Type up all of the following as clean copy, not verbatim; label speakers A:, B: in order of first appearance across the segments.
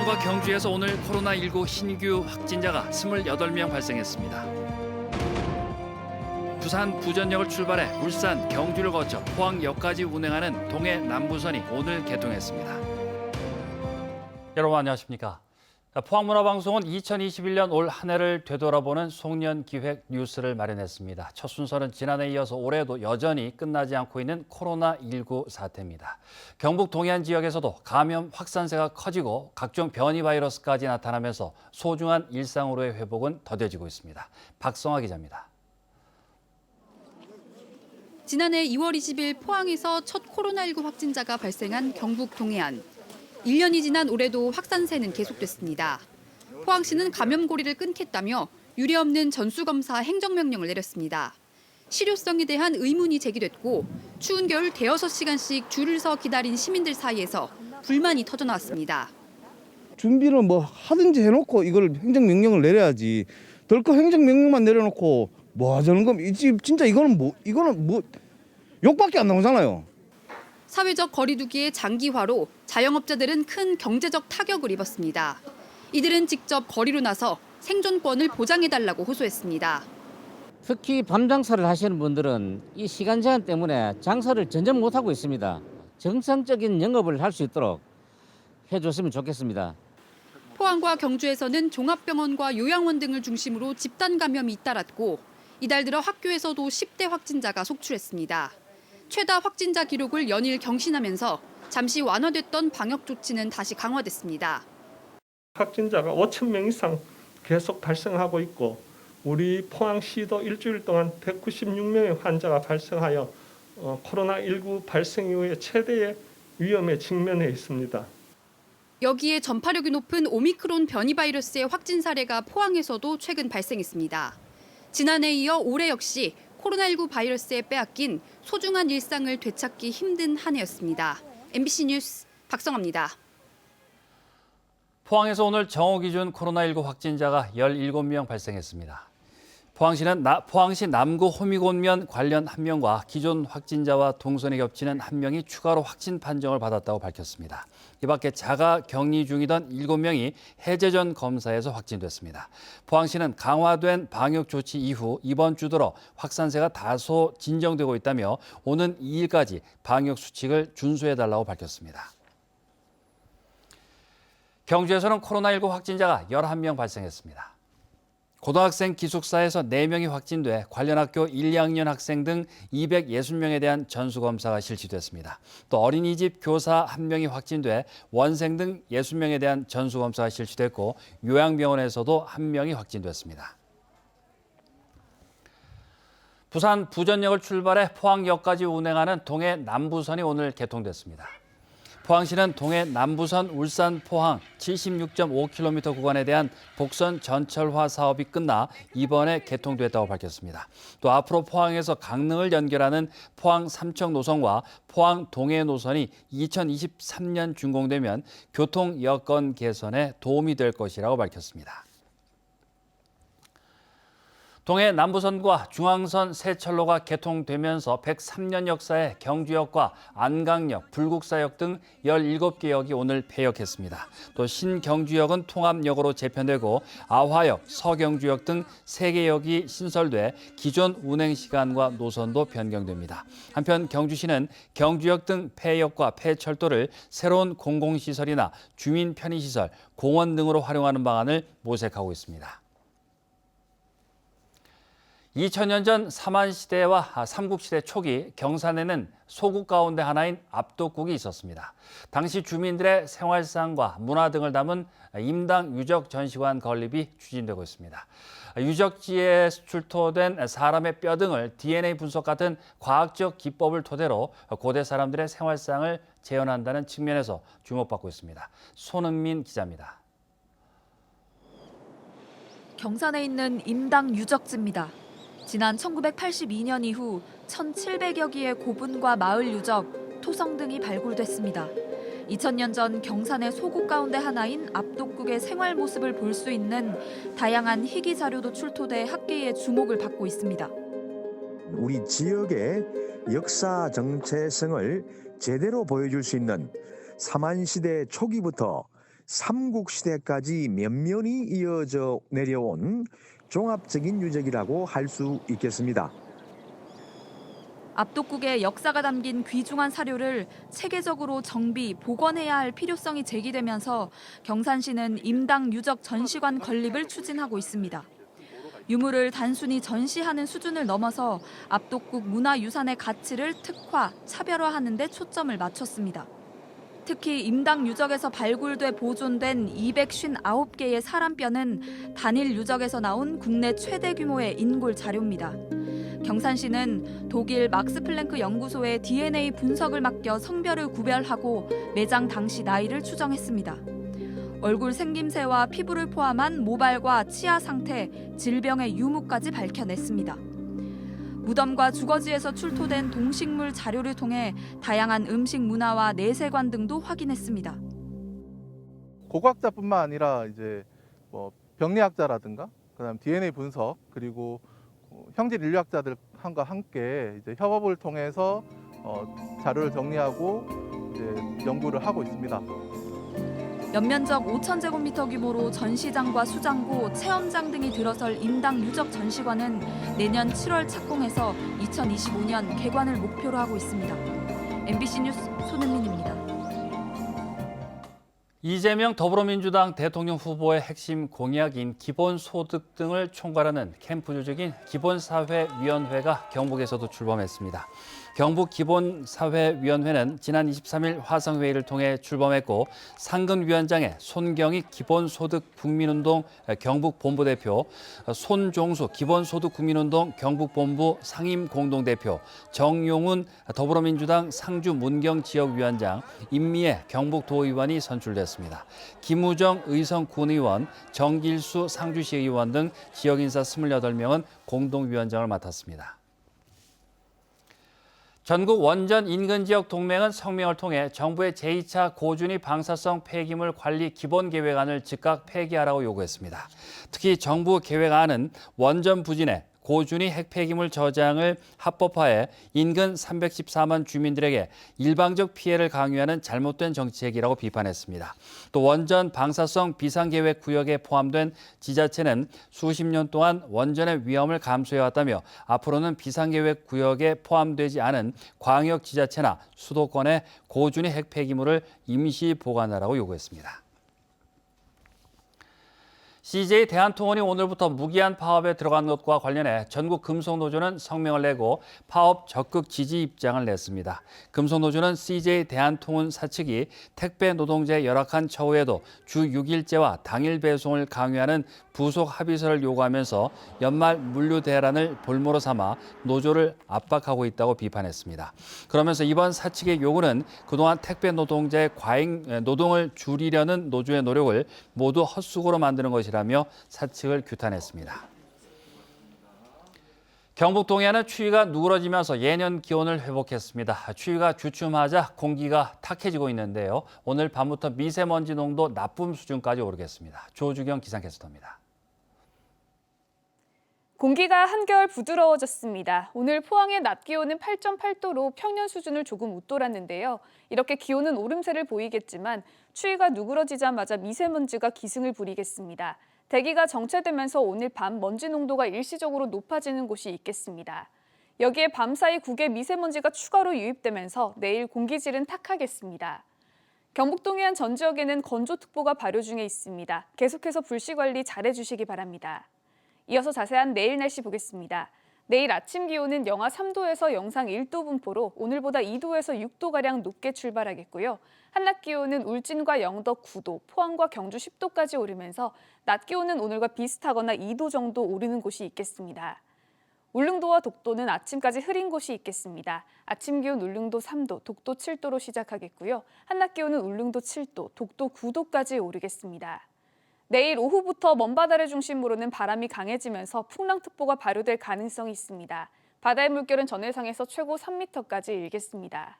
A: 포항과 경주에서 오늘 코로나19 신규 확진자가 28명 발생했습니다. 부산 부전역을 출발해 울산, 경주를 거쳐 포항역까지 운행하는 동해 남부선이 오늘 개통했습니다. 여러분 안녕하십니까? 포항문화방송은 2021년 올 한 해를 되돌아보는 송년기획 뉴스를 마련했습니다. 첫 순서는 지난해에 이어서 올해도 여전히 끝나지 않고 있는 코로나19 사태입니다. 경북 동해안 지역에서도 감염 확산세가 커지고 각종 변이 바이러스까지 나타나면서 소중한 일상으로의 회복은 더뎌지고 있습니다. 박성아 기자입니다.
B: 지난해 2월 20일 포항에서 첫 코로나19 확진자가 발생한 경북 동해안. 1년이 지난 올해도 확산세는 계속됐습니다. 포항시는 감염고리를 끊겠다며 유례없는 전수검사 행정명령을 내렸습니다. 실효성에 대한 의문이 제기됐고 추운 겨울 대여섯 시간씩 줄을 서 기다린 시민들 사이에서 불만이 터져나왔습니다.
C: 준비를 뭐 하든지 해놓고 이걸 행정명령을 내려야지. 덜컥 행정명령만 내려놓고 뭐 하자는 겁니까? 진짜 이거는 뭐 욕밖에 안 나오잖아요.
B: 사회적 거리두기의 장기화로 자영업자들은 큰 경제적 타격을 입었습니다. 이들은 직접 거리로 나서 생존권을 보장해달라고 호소했습니다.
D: 특히 밤 장사를 하시는 분들은 이 시간 제한 때문에 장사를 전혀 못하고 있습니다. 정상적인 영업을 할 수 있도록 해줬으면 좋겠습니다.
B: 포항과 경주에서는 종합병원과 요양원 등을 중심으로 집단 감염이 잇따랐고 이달 들어 학교에서도 10대 확진자가 속출했습니다. 최다 확진자 기록을 연일 경신하면서 잠시 완화됐던 방역 조치는 다시 강화됐습니다.
E: 확진자가 5,000명 이상 계속 발생하고 있고 우리 포항시도 일주일 동안 196명의 환자가 발생하여 코로나19 발생 이후에 최대의 위험에 직면해 있습니다.
B: 여기에 전파력이 높은 오미크론 변이 바이러스의 확진 사례가 포항에서도 최근 발생했습니다. 지난해에 이어 올해 역시 코로나19 바이러스에 빼앗긴 소중한 일상을 되찾기 힘든 한 해였습니다. MBC 뉴스 박성아입니다.
A: 포항에서 오늘 정오 기준 코로나19 확진자가 17명 발생했습니다. 포항시 남구 호미곶면 관련 1명과 기존 확진자와 동선이 겹치는 1명이 추가로 확진 판정을 받았다고 밝혔습니다. 이 밖에 자가 격리 중이던 7명이 해제 전 검사에서 확진됐습니다. 포항시는 강화된 방역 조치 이후 이번 주 들어 확산세가 다소 진정되고 있다며 오는 2일까지 방역 수칙을 준수해달라고 밝혔습니다. 경주에서는 코로나19 확진자가 11명 발생했습니다. 고등학생 기숙사에서 4명이 확진돼 관련 학교 1, 2학년 학생 등 260명에 대한 전수검사가 실시됐습니다. 또 어린이집 교사 1명이 확진돼 원생 등 60명에 대한 전수검사가 실시됐고 요양병원에서도 1명이 확진됐습니다. 부산 부전역을 출발해 포항역까지 운행하는 동해 남부선이 오늘 개통됐습니다. 포항시는 동해 남부선 울산 포항 76.5km 구간에 대한 복선 전철화 사업이 끝나 이번에 개통됐다고 밝혔습니다. 또 앞으로 포항에서 강릉을 연결하는 포항 삼척 노선과 포항 동해 노선이 2023년 준공되면 교통 여건 개선에 도움이 될 것이라고 밝혔습니다. 동해 남부선과 중앙선 새 철로가 개통되면서 103년 역사의 경주역과 안강역, 불국사역 등 17개 역이 오늘 폐역했습니다. 또 신경주역은 통합역으로 재편되고 아화역, 서경주역 등 3개 역이 신설돼 기존 운행 시간과 노선도 변경됩니다. 한편 경주시는 경주역 등 폐역과 폐철도를 새로운 공공시설이나 주민 편의시설, 공원 등으로 활용하는 방안을 모색하고 있습니다. 2000년 전 삼한시대와 삼국시대 초기 경산에는 소국 가운데 하나인 압독국이 있었습니다. 당시 주민들의 생활상과 문화 등을 담은 임당 유적 전시관 건립이 추진되고 있습니다. 유적지에 출토된 사람의 뼈 등을 DNA 분석 같은 과학적 기법을 토대로 고대 사람들의 생활상을 재현한다는 측면에서 주목받고 있습니다. 손흥민 기자입니다.
F: 경산에 있는 임당 유적지입니다. 지난 1982년 이후 1,700여 개의 고분과 마을 유적, 토성 등이 발굴됐습니다. 2000년 전 경산의 소국 가운데 하나인 압독국의 생활 모습을 볼 수 있는 다양한 희귀 자료도 출토돼 학계의 주목을 받고 있습니다.
G: 우리 지역의 역사 정체성을 제대로 보여줄 수 있는 삼한시대 초기부터 삼국시대까지 면면이 이어져 내려온 종합적인 유적이라고 할 수 있겠습니다.
F: 압독국의 역사가 담긴 귀중한 사료를 체계적으로 정비, 복원해야 할 필요성이 제기되면서 경산시는 임당 유적 전시관 건립을 추진하고 있습니다. 유물을 단순히 전시하는 수준을 넘어서 압독국 문화유산의 가치를 특화, 차별화하는 데 초점을 맞췄습니다. 특히 임당 유적에서 발굴돼 보존된 259개의 사람뼈는 단일 유적에서 나온 국내 최대 규모의 인골 자료입니다. 경산시는 독일 막스 플랭크 연구소에 DNA 분석을 맡겨 성별을 구별하고 매장 당시 나이를 추정했습니다. 얼굴 생김새와 피부를 포함한 모발과 치아 상태, 질병의 유무까지 밝혀냈습니다. 무덤과 주거지에서 출토된 동식물 자료를 통해 다양한 음식 문화와 내세관 등도 확인했습니다.
H: 고고학자뿐만 아니라 이제 뭐 병리학자라든가 그다음 DNA 분석 그리고 형질 인류학자들과 함께 이제 협업을 통해서 자료를 정리하고 이제 연구를 하고 있습니다.
F: 연면적 5,000제곱미터 규모로 전시장과 수장고, 체험장 등이 들어설 임당 유적 전시관은 내년 7월 착공해서 2025년 개관을 목표로 하고 있습니다. MBC 뉴스 손은민입니다.
A: 이재명 더불어민주당 대통령 후보의 핵심 공약인 기본소득 등을 총괄하는 캠프 조직인 기본사회위원회가 경북에서도 출범했습니다. 경북기본사회위원회는 지난 23일 화성회의를 통해 출범했고 상근위원장에 손경익 기본소득 국민운동 경북본부대표, 손종수 기본소득 국민운동 경북본부 상임공동대표, 정용훈 더불어민주당 상주 문경지역위원장, 임미애 경북도의원이 선출됐습니다. 김우정 의성군의원, 정길수 상주시의원 등 지역인사 28명은 공동위원장을 맡았습니다. 전국 원전 인근 지역 동맹은 성명을 통해 정부의 제2차 고준위 방사성 폐기물 관리 기본 계획안을 즉각 폐기하라고 요구했습니다. 특히 정부 계획안은 원전 부진에 고준위 핵폐기물 저장을 합법화해 인근 314만 주민들에게 일방적 피해를 강요하는 잘못된 정책이라고 비판했습니다. 또 원전 방사성 비상계획 구역에 포함된 지자체는 수십 년 동안 원전의 위험을 감수해왔다며 앞으로는 비상계획 구역에 포함되지 않은 광역지자체나 수도권에 고준위 핵폐기물을 임시 보관하라고 요구했습니다. CJ 대한통운이 오늘부터 무기한 파업에 들어간 것과 관련해 전국 금속노조는 성명을 내고 파업 적극 지지 입장을 냈습니다. 금속노조는 CJ 대한통운 사측이 택배 노동자의 열악한 처우에도 주 6일제와 당일 배송을 강요하는 부속 합의서를 요구하면서 연말 물류 대란을 볼모로 삼아 노조를 압박하고 있다고 비판했습니다. 그러면서 이번 사측의 요구는 그동안 택배 노동자의 과잉 노동을 줄이려는 노조의 노력을 모두 헛수고로 만드는 것이라며 사측을 규탄했습니다. 경북 동해안은 추위가 누그러지면서 예년 기온을 회복했습니다. 추위가 주춤하자 공기가 탁해지고 있는데요. 오늘 밤부터 미세먼지 농도 나쁨 수준까지 오르겠습니다. 조주경 기상캐스터입니다.
I: 공기가 한결 부드러워졌습니다. 오늘 포항의 낮 기온은 8.8도로 평년 수준을 조금 웃돌았는데요. 이렇게 기온은 오름세를 보이겠지만 추위가 누그러지자마자 미세먼지가 기승을 부리겠습니다. 대기가 정체되면서 오늘 밤 먼지 농도가 일시적으로 높아지는 곳이 있겠습니다. 여기에 밤사이 국외 미세먼지가 추가로 유입되면서 내일 공기질은 탁하겠습니다. 경북 동해안 전 지역에는 건조특보가 발효 중에 있습니다. 계속해서 불씨 관리 잘해주시기 바랍니다. 이어서 자세한 내일 날씨 보겠습니다. 내일 아침 기온은 영하 3도에서 영상 1도 분포로 오늘보다 2도에서 6도가량 높게 출발하겠고요. 한낮 기온은 울진과 영덕 9도, 포항과 경주 10도까지 오르면서 낮 기온은 오늘과 비슷하거나 2도 정도 오르는 곳이 있겠습니다. 울릉도와 독도는 아침까지 흐린 곳이 있겠습니다. 아침 기온 울릉도 3도, 독도 7도로 시작하겠고요. 한낮 기온은 울릉도 7도, 독도 9도까지 오르겠습니다. 내일 오후부터 먼바다를 중심으로는 바람이 강해지면서 풍랑특보가 발효될 가능성이 있습니다. 바다의 물결은 전해상에서 최고 3m까지 일겠습니다.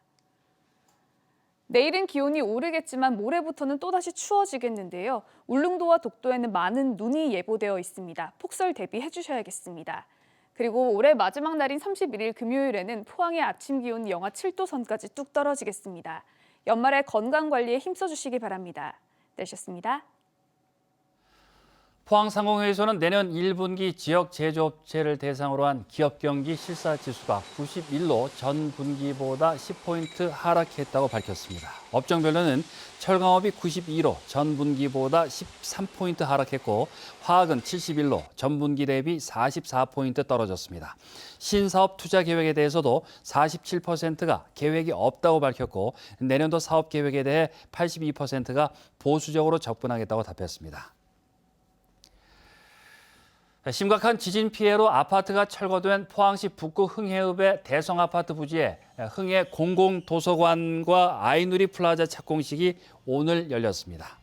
I: 내일은 기온이 오르겠지만 모레부터는 또다시 추워지겠는데요. 울릉도와 독도에는 많은 눈이 예보되어 있습니다. 폭설 대비해 주셔야겠습니다. 그리고 올해 마지막 날인 31일 금요일에는 포항의 아침 기온이 영하 7도 선까지 뚝 떨어지겠습니다. 연말에 건강 관리에 힘써주시기 바랍니다. 되셨습니다.
A: 포항상공회의소는 내년 1분기 지역 제조업체를 대상으로 한 기업 경기 실사지수가 91로 전 분기보다 10포인트 하락했다고 밝혔습니다. 업종별로는 철강업이 92로 전 분기보다 13포인트 하락했고 화학은 71로 전 분기 대비 44포인트 떨어졌습니다. 신사업 투자 계획에 대해서도 47%가 계획이 없다고 밝혔고 내년도 사업 계획에 대해 82%가 보수적으로 접근하겠다고 답했습니다. 심각한 지진 피해로 아파트가 철거된 포항시 북구 흥해읍의 대성아파트 부지에 흥해 공공도서관과 아이누리 플라자 착공식이 오늘 열렸습니다.